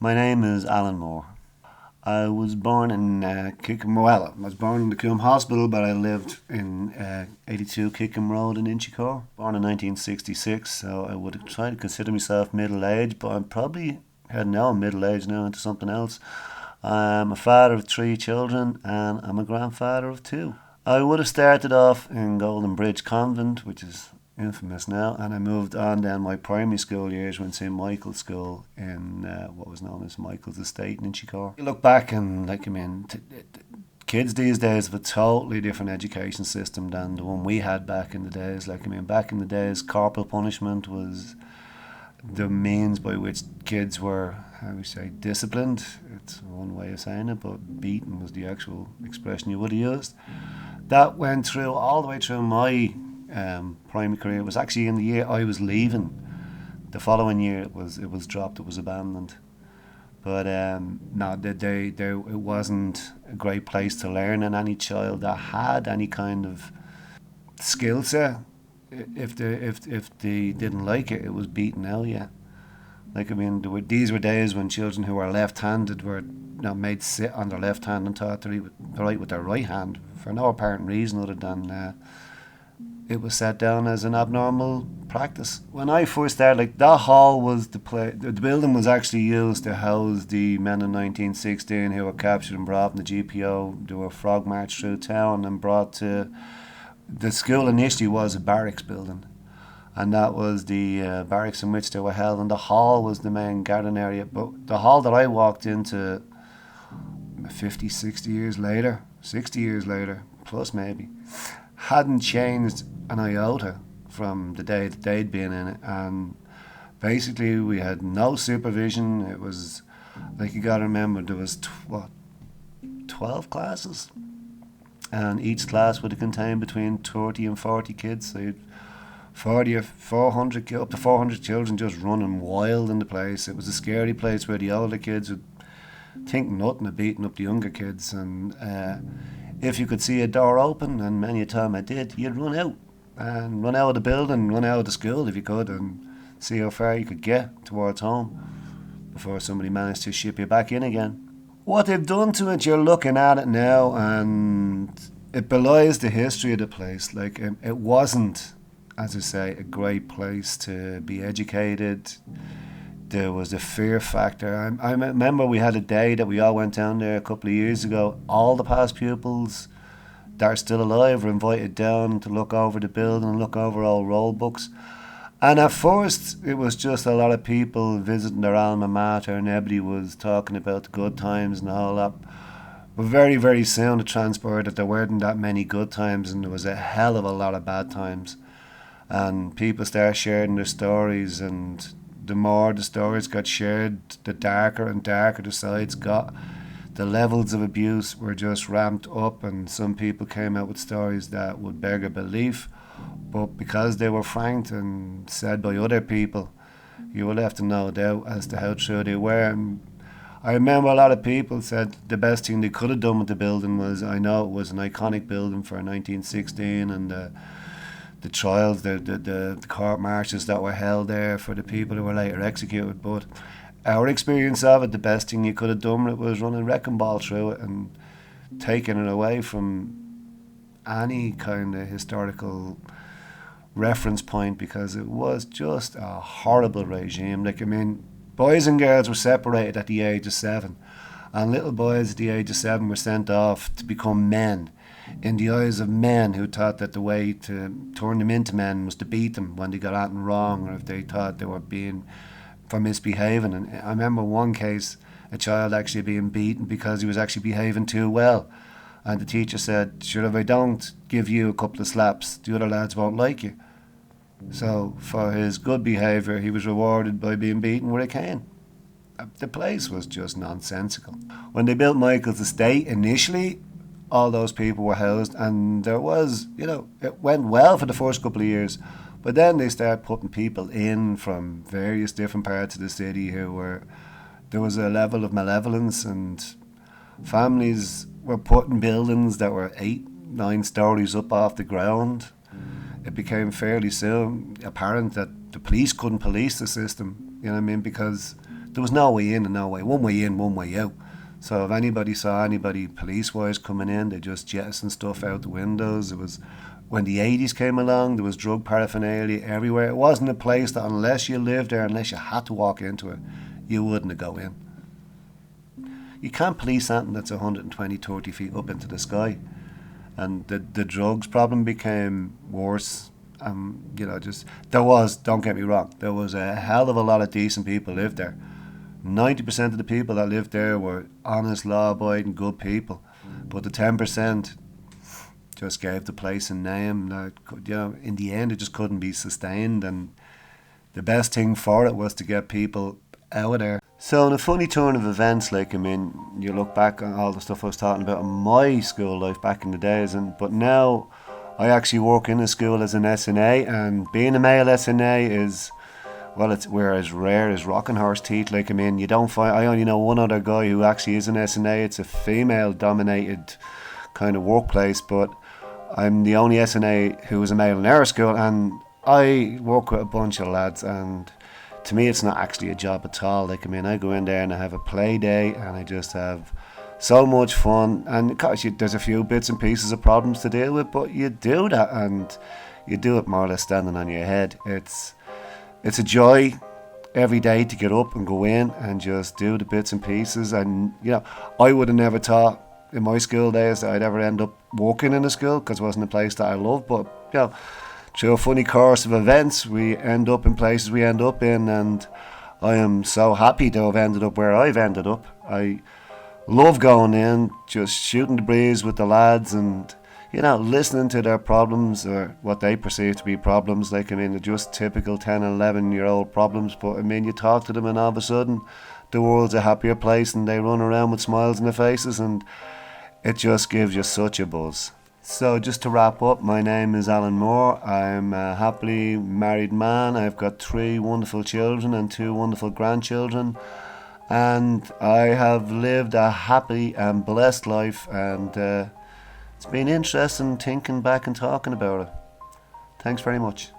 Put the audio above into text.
My name is Alan Moore. I was born in Kickham. Well, I was born in the Coombe Hospital, but I lived in 82 Kickham Road in Inchicore. Born in 1966, so I would try to consider myself middle aged, but I'm probably heading now middle aged now into something else. I'm a father of three children, and I'm a grandfather of two. I would have started off in Golden Bridge Convent, which is infamous now, and I moved on then my primary school years went St Michael's School in what was known as Michael's Estate in Inchicore. You look back and kids these days have a totally different education system than the one we had back in the days. Back in the days, corporal punishment was the means by which kids were, how we say, disciplined. It's one way of saying it, but beaten was the actual expression you would have used. That went through all the way through my primary career. It was actually in the year I was leaving. The following year it was dropped. It was abandoned. But no, it wasn't a great place to learn, and any child that had any kind of skill set, if they didn't like it, it was beaten out. Yeah, these were days when children who were left-handed were made sit on their left hand and taught to write with their right hand for no apparent reason other than it was set down as an abnormal practice. When I first started, that hall was the play. The building was actually used to house the men in 1916 who were captured and brought from the GPO. They were frog marched through town and brought to the school. Initially was a barracks building, and that was the barracks in which they were held. And the hall was the main garden area. But the hall that I walked into 50, 60 years later, 60 years later, plus maybe, hadn't changed an iota from the day that they'd been in it. And basically we had no supervision. It was like, you gotta remember, there was 12 classes, and each class would have contained between 30 and 40 kids. So you'd 40 or 400, up to 400 children just running wild in the place. It was a scary place where the older kids would think nothing of beating up the younger kids. And if you could see a door open, and many a time I did, you'd run out of the building, run out of the school if you could, and see how far you could get towards home before somebody managed to ship you back in again. What they've done to it, you're looking at it now, and it belies the history of the place. It wasn't, as I say, a great place to be educated. There was a fear factor. I remember we had a day that we all went down there a couple of years ago. All the past pupils that are still alive were invited down to look over the building and look over all roll books. And at first, it was just a lot of people visiting their alma mater, and everybody was talking about the good times and all that. But very, very soon it transpired that there weren't that many good times, and there was a hell of a lot of bad times. And people started sharing their stories, and the more the stories got shared, the darker and darker the sides got. The levels of abuse were just ramped up, and some people came out with stories that would beg a belief. But because they were franked and said by other people, you were left in no doubt as to how true they were. And I remember a lot of people said the best thing they could have done with the building was, I know it was an iconic building for 1916, and the trials, the court marches that were held there for the people who were later executed. But our experience of it, the best thing you could have done with it was running wrecking ball through it and taking it away from any kind of historical reference point, because it was just a horrible regime. Boys and girls were separated at the age of 7, and little boys at the age of 7 were sent off to become men in the eyes of men who thought that the way to turn them into men was to beat them when they got anything wrong, or if they thought they were being for misbehaving. And I remember one case, a child actually being beaten because he was actually behaving too well. And the teacher said, sure, if I don't give you a couple of slaps, the other lads won't like you. So for his good behaviour, he was rewarded by being beaten with a cane. The place was just nonsensical. When they built Michael's Estate, initially, all those people were housed, and there was, it went well for the first couple of years, but then they started putting people in from various different parts of the city there was a level of malevolence, and families were put in buildings that were 8, 9 stories up off the ground. It became fairly soon apparent that the police couldn't police the system, because there was no way in and no way, one way in, one way out. So if anybody saw anybody police-wise coming in, they just jettisoned stuff out the windows. It was when the 80s came along, there was drug paraphernalia everywhere. It wasn't a place that unless you lived there, unless you had to walk into it, you wouldn't have go in. You can't police something that's 120, 30 feet up into the sky. And the drugs problem became worse. There was, don't get me wrong, there was a hell of a lot of decent people lived there. 90% of the people that lived there were honest, law-abiding, good people. But the 10% just gave the place a name that, in the end, it just couldn't be sustained. And the best thing for it was to get people out of there. So in a funny turn of events, you look back on all the stuff I was talking about in my school life back in the days, but now I actually work in a school as an SNA, and being a male SNA is, we're as rare as rocking horse teeth. You don't find, I only know one other guy who actually is an SNA. It's a female-dominated kind of workplace, but I'm the only SNA who is a male in our school, and I work with a bunch of lads, and to me it's not actually a job at all. I go in there and I have a play day, and I just have so much fun. And of course, there's a few bits and pieces of problems to deal with, but you do that, and you do it more or less standing on your head. It's a joy every day to get up and go in and just do the bits and pieces. And I would have never thought in my school days that I'd ever end up working in a school, because it wasn't a place that I loved. But through a funny course of events, we end up in places we end up in, and I am so happy to have ended up where I've ended up. I love going in, just shooting the breeze with the lads, and listening to their problems, or what they perceive to be problems. They're just typical 10 and 11-year-old problems, but you talk to them and all of a sudden the world's a happier place, and they run around with smiles on their faces, and it just gives you such a buzz. So just to wrap up, my name is Alan Moore. I'm a happily married man. I've got 3 wonderful children and 2 wonderful grandchildren, and I have lived a happy and blessed life, and it's been interesting thinking back and talking about it. Thanks very much.